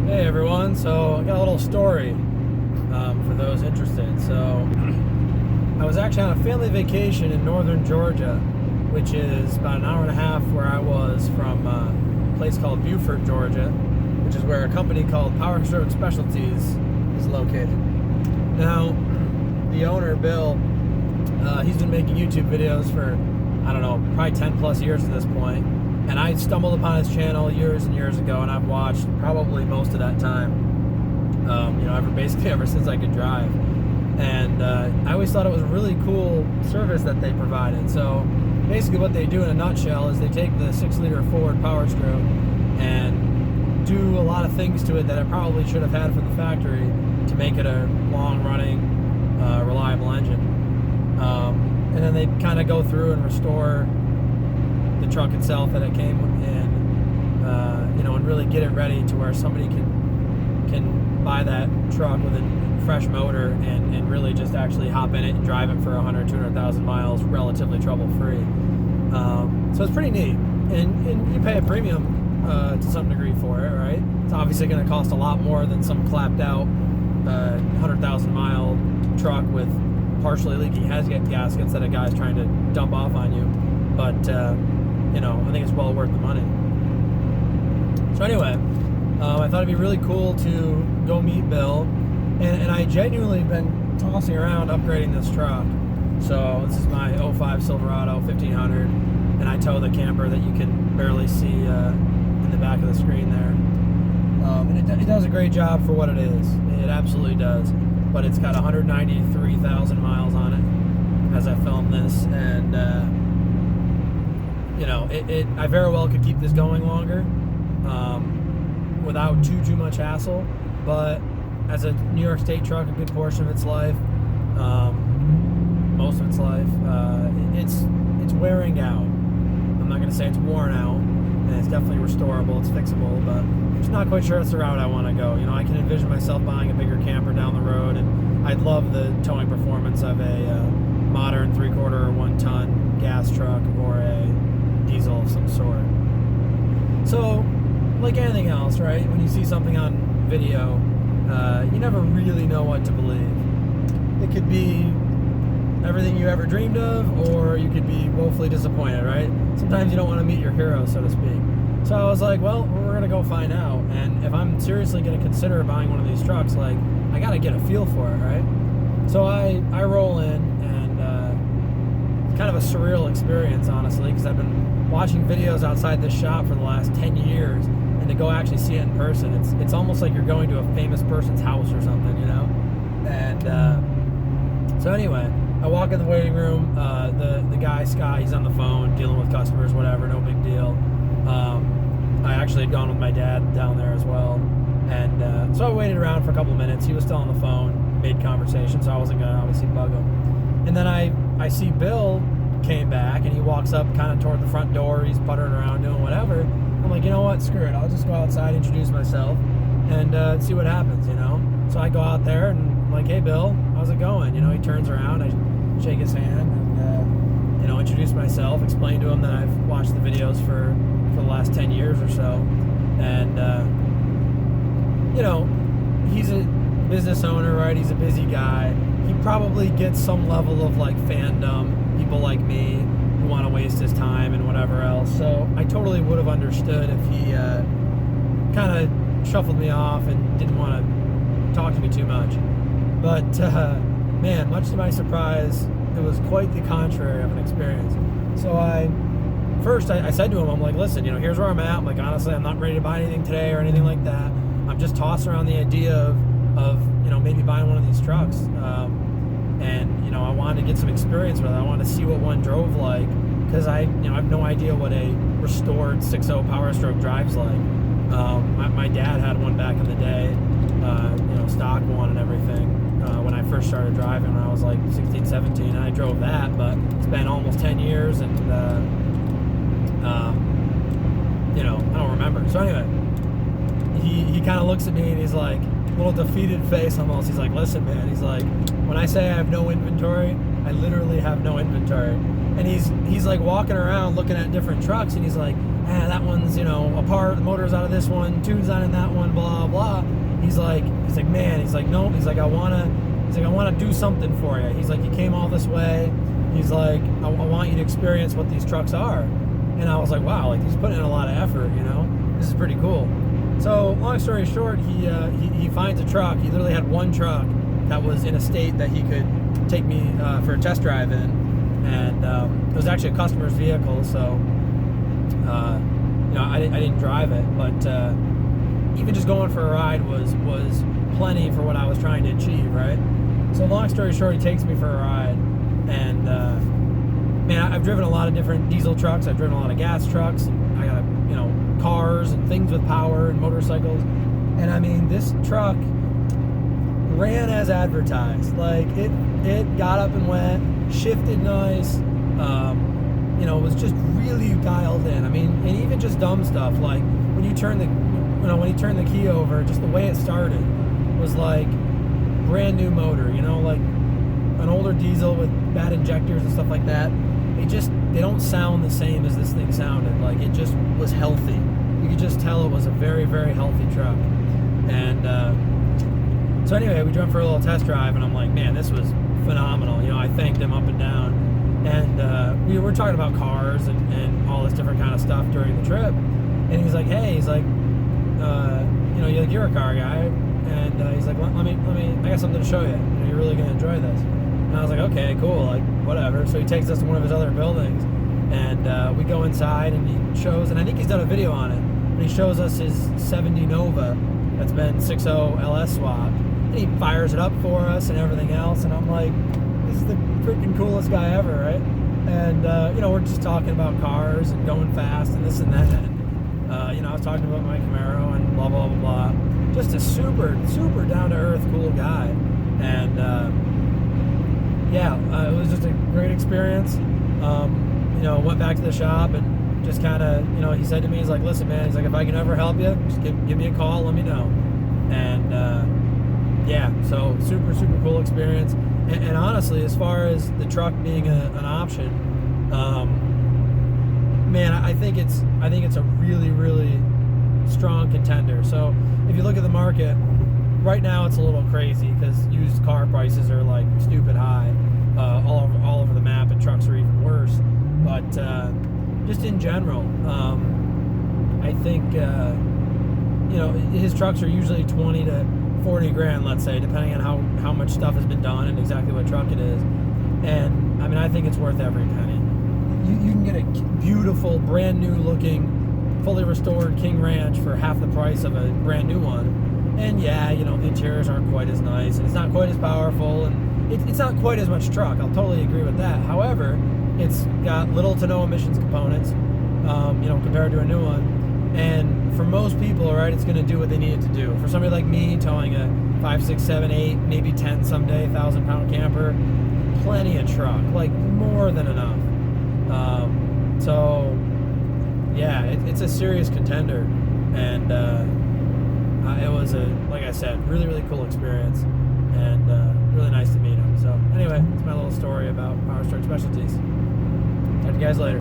Hey everyone, so I got a little story for those interested. So I was actually on a family vacation in northern Georgia, which is about an hour and a half where I was from a place called Beaufort, Georgia, which is where a company called Powerstroke Specialties is located. Now, the owner, Bill, he's been making YouTube videos for, I don't know, probably 10 plus years at this point. And I stumbled upon his channel years and years ago, and I've watched probably most of that time, ever since I could drive. And I always thought it was a really cool service that they provided. So basically what they do in a nutshell is they take the 6-liter Ford Powerstroke and do a lot of things to it that it probably should have had from the factory to make it a long-running, reliable engine. And then they kind of go through and restore the truck itself that it came in, and really get it ready to where somebody can buy that truck with a fresh motor and really just actually hop in it and drive it for 100, 200,000 miles relatively trouble-free. So it's pretty neat, and you pay a premium to some degree for it, right? It's obviously going to cost a lot more than some clapped out 100,000 mile truck with partially leaking gaskets that a guy's trying to dump off on you, but I think it's well worth the money. So anyway, I thought it'd be really cool to go meet Bill, and I genuinely been tossing around upgrading this truck. So this is my 05 Silverado 1500, and I tow the camper that you can barely see in the back of the screen there. And it does a great job for what it is. It absolutely does. But it's got 193,000 miles on it as I film this, and I very well could keep this going longer without too much hassle. But as a New York State truck, a good portion of its life, most of its life, it's wearing out. I'm not going to say it's worn out, and it's definitely restorable, it's fixable, but I'm just not quite sure that's the route I want to go. I can envision myself buying a bigger camper down the road, and I'd love the towing performance of a modern 3/4 or 1 ton gas truck or a diesel of some sort. So, like anything else, right? When you see something on video, you never really know what to believe. It could be everything you ever dreamed of, or you could be woefully disappointed, right? Sometimes you don't want to meet your hero, so to speak. So I was like, well, we're going to go find out. And if I'm seriously going to consider buying one of these trucks, I got to get a feel for it, right? So I roll in, and it's kind of a surreal experience, honestly, because I've been watching videos outside this shop for the last 10 years, and to go actually see it in person, it's almost like you're going to a famous person's house or something, And so anyway, I walk in the waiting room. The guy, Scott, he's on the phone dealing with customers, whatever, no big deal. I actually had gone with my dad down there as well. And so I waited around for a couple of minutes. He was still on the phone, made conversation, so I wasn't going to obviously bug him. And then I see Bill came back, and he walks up kind of toward the front door. He's puttering around doing whatever. I'm like, you know what, screw it. I'll just go outside, introduce myself, and see what happens, So I go out there, and I'm like, hey, Bill, how's it going? He turns around, I shake his hand, and introduce myself, explain to him that I've watched the videos for the last 10 years or so. And, he's a business owner, right? He's a busy guy. He probably gets some level of fandom, people like me who want to waste his time and whatever else. So I totally would have understood if he kind of shuffled me off and didn't want to talk to me too much. But, man, much to my surprise, it was quite the contrary of an experience. So I said to him, I'm like, listen, here's where I'm at. I'm like, honestly, I'm not ready to buy anything today or anything like that. I'm just tossing around the idea of maybe buying one of these trucks. And I wanted to get some experience with it. I wanted to see what one drove like, because I have no idea what a restored 6.0 Powerstroke drives like. My dad had one back in the day, stock one and everything. When I first started driving when I was like 16, 17, I drove that, but it's been almost 10 years, and I don't remember. So anyway, he kind of looks at me, and he's like, a little defeated face almost. He's like, listen, man, he's like, when I say I have no inventory, I literally have no inventory. And he's like walking around looking at different trucks, and he's like, that one's, apart, the motor's out of this one, tune's not in that one, blah, blah. He's like, man, no, I want to do something for you. He's like, you came all this way. He's like, I want you to experience what these trucks are. And I was like, wow, like, he's putting in a lot of effort, This is pretty cool. So, long story short, he finds a truck. He literally had one truck that was in a state that he could take me for a test drive in. And it was actually a customer's vehicle, so, I didn't drive it. But even just going for a ride was plenty for what I was trying to achieve, right? So, long story short, he takes me for a ride. And, man, I've driven a lot of different diesel trucks. I've driven a lot of gas trucks. I got, cars and things with power and motorcycles. And I mean, this truck ran as advertised. Like, it got up and went, shifted nice, was just really dialed in. I mean, and even just dumb stuff, like when you turn the key over, just the way it started was like brand new motor, like an older diesel with bad injectors and stuff like that. They don't sound the same as this thing sounded. Like, it just was healthy. You could just tell it was a very, very healthy truck. And so anyway, we drove for a little test drive, and I'm like, man, this was phenomenal. I thanked him up and down. And we were talking about cars and all this different kind of stuff during the trip. And he's like, hey, you're a car guy. And he's like, let me, I got something to show you. You're really going to enjoy this. And I was like, okay, cool, like, whatever. So he takes us to one of his other buildings, and we go inside, and he shows, and I think he's done a video on it, and he shows us his 70 Nova that's been 6.0 LS swapped, and he fires it up for us and everything else, and I'm like, this is the freaking coolest guy ever, right? And, we're just talking about cars and going fast and this and that, and, I was talking about my Camaro and blah, blah, blah, blah. Just a super, super down-to-earth, cool guy. And, it was just a great experience. Went back to the shop and just kind of, he said to me, he's like, listen, man, he's like, if I can ever help you, just give me a call, let me know. And, so super, super cool experience. And honestly, as far as the truck being an option, man, I think it's a really, really strong contender. So if you look at the market, right now it's a little crazy because used car prices are like stupid high all over the map, and trucks are even worse. But just in general, I think his trucks are usually 20 to 40 grand, let's say, depending on how much stuff has been done and exactly what truck it is. And I mean, I think it's worth every penny. You can get a beautiful, brand new looking, fully restored King Ranch for half the price of a brand new one. And yeah, the interiors aren't quite as nice, and it's not quite as powerful, and it's not quite as much truck. I'll totally agree with that. However, it's got little to no emissions components, compared to a new one. And for most people, right, it's going to do what they need it to do. For somebody like me, towing a 5, 6, 7, 8, maybe 10 someday, 1,000-pound camper, plenty of truck, like more than enough. It's a serious contender. And it was like I said, really, really cool experience, and really nice to meet him. So anyway, it's my little story about Powerstroke Specialties. Talk to you guys later.